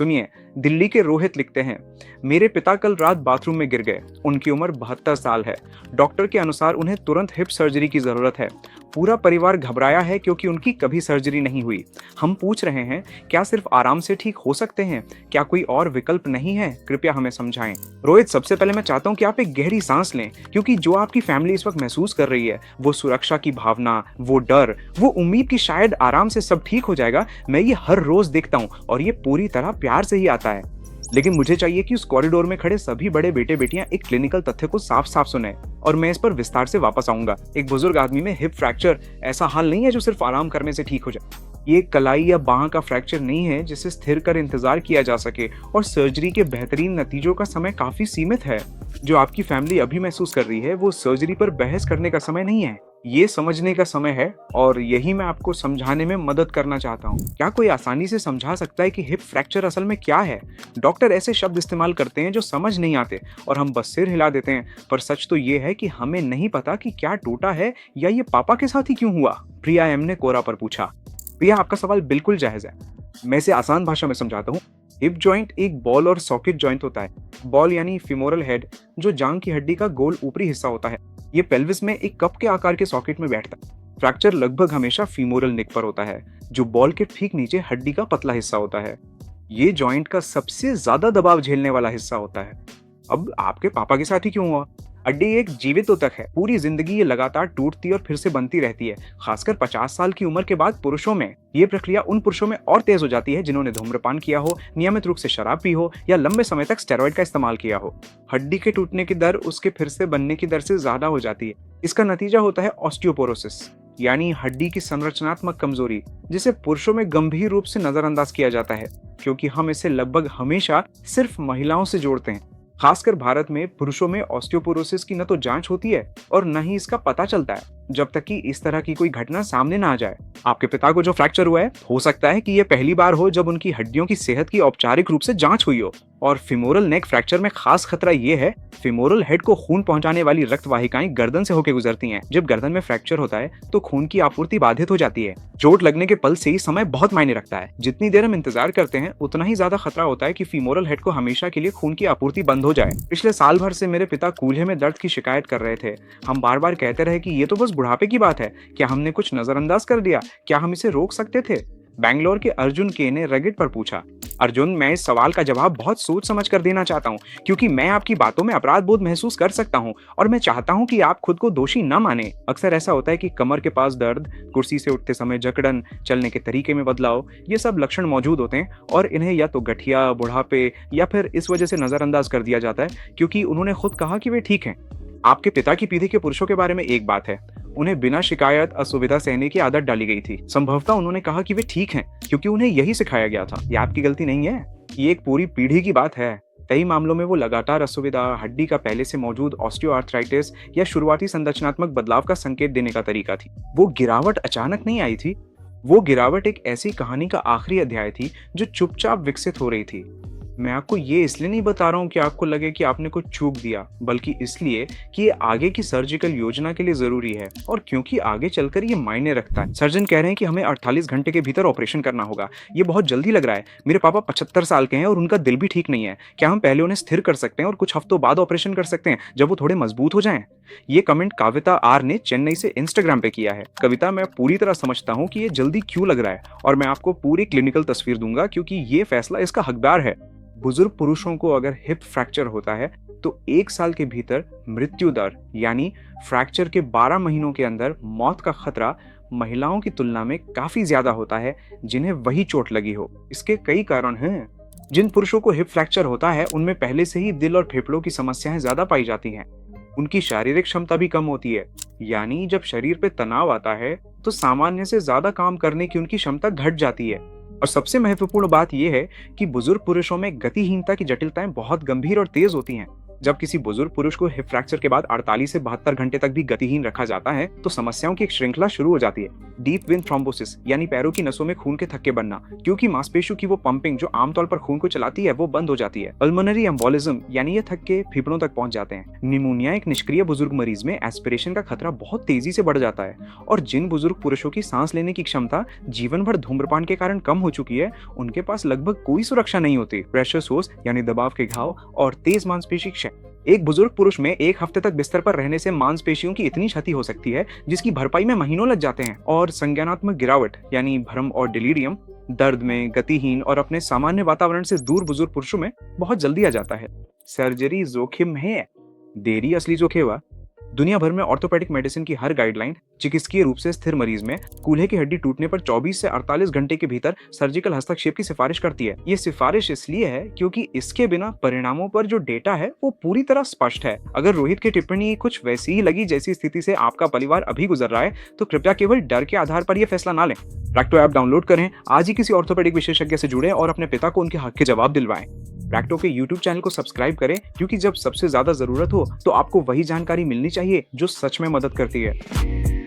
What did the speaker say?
सुनिए, दिल्ली के रोहित लिखते हैं, मेरे पिता कल रात बाथरूम में गिर गए। उनकी उम्र 72 साल है। डॉक्टर के अनुसार उन्हें तुरंत हिप सर्जरी की जरूरत है। पूरा परिवार घबराया है क्योंकि उनकी कभी सर्जरी नहीं हुई। हम पूछ रहे हैं, क्या सिर्फ आराम से ठीक हो सकते हैं? क्या कोई और विकल्प नहीं है? कृपया हमें समझाएं। रोहित, सबसे पहले मैं चाहता हूं कि आप एक गहरी सांस लें, क्योंकि जो आपकी फैमिली इस वक्त महसूस कर रही है, वो सुरक्षा की भावना, वो डर, वो उम्मीद कि शायद आराम से सब ठीक हो जाएगा, मैं ये हर रोज देखता हूं और ये पूरी तरह प्यार से ही आता है। लेकिन मुझे चाहिए कि उस कॉरिडोर में खड़े सभी बड़े बेटे बेटियां एक क्लिनिकल तथ्य को साफ साफ सुने, और मैं इस पर विस्तार से वापस आऊंगा। एक बुजुर्ग आदमी में हिप फ्रैक्चर ऐसा हाल नहीं है जो सिर्फ आराम करने से ठीक हो जाए। ये कलाई या बांह का फ्रैक्चर नहीं है जिसे स्थिर कर इंतजार किया जा सके, और सर्जरी के बेहतरीन नतीजों का समय काफी सीमित है। जो आपकी फैमिली अभी महसूस कर रही है वो सर्जरी पर बहस करने का समय नहीं है, ये समझने का समय है, और यही मैं आपको समझाने में मदद करना चाहता हूँ। क्या कोई आसानी से समझा सकता है कि हिप फ्रैक्चर असल में क्या है? डॉक्टर ऐसे शब्द इस्तेमाल करते हैं जो समझ नहीं आते और हम बस सिर हिला देते हैं, पर सच तो ये है कि हमें नहीं पता कि क्या टूटा है या ये पापा के साथ ही क्यों हुआ। प्रिया एम ने कोरा पर पूछा। प्रिया, आपका सवाल बिल्कुल जायज है। मैं इसे आसान भाषा में समझाता हूँ। हिप जॉइंट एक बॉल और सॉकेट जॉइंट होता है। बॉल यानी फिमोरल हेड, जो जांग की हड्डी का गोल ऊपरी हिस्सा होता है। ये पेल्विस में एक कप के आकार के सॉकेट में बैठता है। फ्रैक्चर लगभग हमेशा फीमोरल नेक पर होता है, जो बॉल के ठीक नीचे हड्डी का पतला हिस्सा होता है। ये जॉइंट का सबसे ज्यादा दबाव झेलने वाला हिस्सा होता है। अब आपके पापा के साथ ही क्यों हुआ? हड्डी एक जीवित ऊतक है। पूरी जिंदगी ये लगातार टूटती और फिर से बनती रहती है। खासकर 50 साल की उम्र के बाद पुरुषों में ये प्रक्रिया उन पुरुषों में और तेज हो जाती है जिन्होंने धूम्रपान किया हो, नियमित रूप से शराब पी हो या लंबे समय तक स्टेरॉइड का इस्तेमाल किया हो। हड्डी के टूटने की दर उसके फिर से बनने की दर से ज्यादा हो जाती है। इसका नतीजा होता है ऑस्टियोपोरोसिस, यानी हड्डी की संरचनात्मक कमजोरी, जिसे पुरुषों में गंभीर रूप से नजरअंदाज किया जाता है, क्योंकि हम इसे लगभग हमेशा सिर्फ महिलाओं से जोड़ते हैं। खासकर भारत में पुरुषों में ऑस्टियोपोरोसिस की न तो जांच होती है और न ही इसका पता चलता है, जब तक कि इस तरह की कोई घटना सामने ना आ जाए। आपके पिता को जो फ्रैक्चर हुआ है, हो सकता है कि यह पहली बार हो जब उनकी हड्डियों की सेहत की औपचारिक रूप से जांच हुई हो। और फिमोरल नेक फ्रैक्चर में खास खतरा यह है, फिमोरल हेड को खून पहुंचाने वाली रक्त वाहिकाएं गर्दन से होकर गुजरती हैं। जब गर्दन में फ्रैक्चर होता है तो खून की आपूर्ति बाधित हो जाती है। चोट लगने के पल से ही समय बहुत मायने रखता है। जितनी देर हम इंतजार करते हैं, उतना ही ज्यादा खतरा होता है कि फिमोरल हेड को हमेशा के लिए खून की आपूर्ति बंद हो जाए। पिछले साल भर से मेरे पिता कूल्हे में दर्द की शिकायत कर रहे थे। हम बार बार कहते रहे कि ये तो बस बुढ़ापे की बात है। क्या हमने कुछ नजरअंदाज कर दिया? क्या हम इसे रोक सकते थे? बैंगलोर के अर्जुन के ने रेडिट पर पूछा। अर्जुन, मैं इस सवाल का जवाब बहुत सोच समझ कर देना चाहता हूँ, क्योंकि मैं आपकी बातों में अपराध बोध महसूस कर सकता हूँ और मैं चाहता हूँ कि आप खुद को दोषी न माने। अक्सर ऐसा होता है कि कमर के पास दर्द, कुर्सी से उठते समय जकड़न, चलने के तरीके में बदलाव, ये सब लक्षण मौजूद होते हैं और इन्हें या तो गठिया, बुढ़ापे या फिर इस वजह से नजरअंदाज कर दिया जाता है क्योंकि उन्होंने खुद कहा कि वे ठीक हैं। आपके पिता की पीढ़ी के पुरुषों के बारे में एक बात है, उन्हें बिना शिकायत असुविधा सहने की आदत डाली गई थी। संभवतः उन्होंने कहा कि वे ठीक हैं क्योंकि उन्हें यही सिखाया गया था। ये आपकी गलती नहीं है, ये एक पूरी पीढ़ी की बात है। कई मामलों में वो लगातार असुविधा, हड्डी का पहले से मौजूद ऑस्टियोआर्थराइटिस या शुरुआती संरचनात्मक बदलाव का संकेत देने का तरीका थी। वो गिरावट अचानक नहीं आई थी। वो गिरावट एक ऐसी कहानी का आखिरी अध्याय थी जो चुपचाप विकसित हो रही थी। मैं आपको ये इसलिए नहीं बता रहा हूँ कि आपको लगे कि आपने कुछ चूक दिया, बल्कि इसलिए कि ये आगे की सर्जिकल योजना के लिए जरूरी है और क्योंकि आगे चलकर ये मायने रखता है। सर्जन कह रहे हैं कि हमें 48 घंटे के भीतर ऑपरेशन करना होगा। ये बहुत जल्दी लग रहा है। मेरे पापा 75 साल के हैं और उनका दिल भी ठीक नहीं है। क्या हम पहले उन्हें स्थिर कर सकते हैं और कुछ हफ्तों बाद ऑपरेशन कर सकते हैं जब वो थोड़े मजबूत हो जाएं? ये कमेंट कविता आर ने चेन्नई से इंस्टाग्राम पे किया है। कविता, मैं पूरी तरह समझता हूँ कि ये जल्दी क्यों लग रहा है और मैं आपको पूरी क्लिनिकल तस्वीर दूंगा क्योंकि ये फैसला इसका हकदार है। बुजुर्ग पुरुषों को अगर हिप फ्रैक्चर होता है तो 1 साल के भीतर मृत्यु दर, यानी फ्रैक्चर के 12 महीनों के अंदर मौत का खतरा महिलाओं की तुलना में काफी ज्यादा होता है जिन्हें वही चोट लगी हो। इसके कई कारण हैं। जिन पुरुषों को हिप फ्रैक्चर होता है उनमें पहले से ही दिल और फेफड़ों की समस्याएं ज्यादा पाई जाती हैं। उनकी शारीरिक क्षमता भी कम होती है, यानी जब शरीर पे तनाव आता है तो सामान्य से ज्यादा काम करने की उनकी क्षमता घट जाती है। और सबसे महत्वपूर्ण बात यह है कि बुजुर्ग पुरुषों में गतिहीनता की जटिलताएं बहुत गंभीर और तेज होती हैं। जब किसी बुजुर्ग पुरुष को हिप फ्रैक्चर के बाद 48 से 72 घंटे तक भी गतिहीन रखा जाता है तो समस्याओं की एक श्रृंखला शुरू हो जाती है। डीप वेन थ्रोम्बोसिस यानी पैरों की नसों में खून के थक्के बनना, क्योंकि मांसपेशियों की वो पंपिंग जो आमतौर पर खून को चलाती है वो बंद हो जाती है। पल्मोनरी एम्बोलिज्म यानी ये थक्के फेफड़ों तक पहुंच जाते हैं। निमोनिया एक निष्क्रिय बुजुर्ग मरीज में एस्पिरेशन का खतरा बहुत तेजी से बढ़ जाता है। और जिन बुजुर्ग पुरुषों की सांस लेने की क्षमता जीवन भर धूम्रपान के कारण कम हो चुकी है, उनके पास लगभग कोई सुरक्षा नहीं होती। प्रेशर सोर्स यानी दबाव के घाव और तेज मांसपेशी क्षय। एक बुजुर्ग पुरुष में 1 हफ्ते तक बिस्तर पर रहने से मांसपेशियों की इतनी क्षति हो सकती है जिसकी भरपाई में महीनों लग जाते हैं। और संज्ञानात्मक गिरावट यानी भ्रम और डिलीरियम, दर्द में, गतिहीन और अपने सामान्य वातावरण से दूर बुजुर्ग पुरुषों में बहुत जल्दी आ जाता है। सर्जरी जोखिम है, देरी असली जोखिम हुआ। दुनिया भर में ऑर्थोपेडिक मेडिसिन की हर गाइडलाइन चिकित्सकीय रूप से स्थिर मरीज में कूल्हे की हड्डी टूटने पर 24 से 48 घंटे के भीतर सर्जिकल हस्तक्षेप की सिफारिश करती है। ये सिफारिश इसलिए है क्योंकि इसके बिना परिणामों पर जो डेटा है वो पूरी तरह स्पष्ट है। अगर रोहित की टिप्पणी कुछ वैसी ही लगी जैसी स्थिति से आपका परिवार अभी गुजर रहा है तो कृपया केवल डर के आधार पर यह फैसला ना लें। प्रैक्टो ऐप डाउनलोड करें, आज ही किसी ऑर्थोपेडिक विशेषज्ञ से जुड़ें और अपने पिता को उनके हक के जवाब दिलवाएं। प्रैक्टो के YouTube चैनल को सब्सक्राइब करें, क्योंकि जब सबसे ज्यादा जरूरत हो तो आपको वही जानकारी मिलनी चाहिए जो सच में मदद करती है।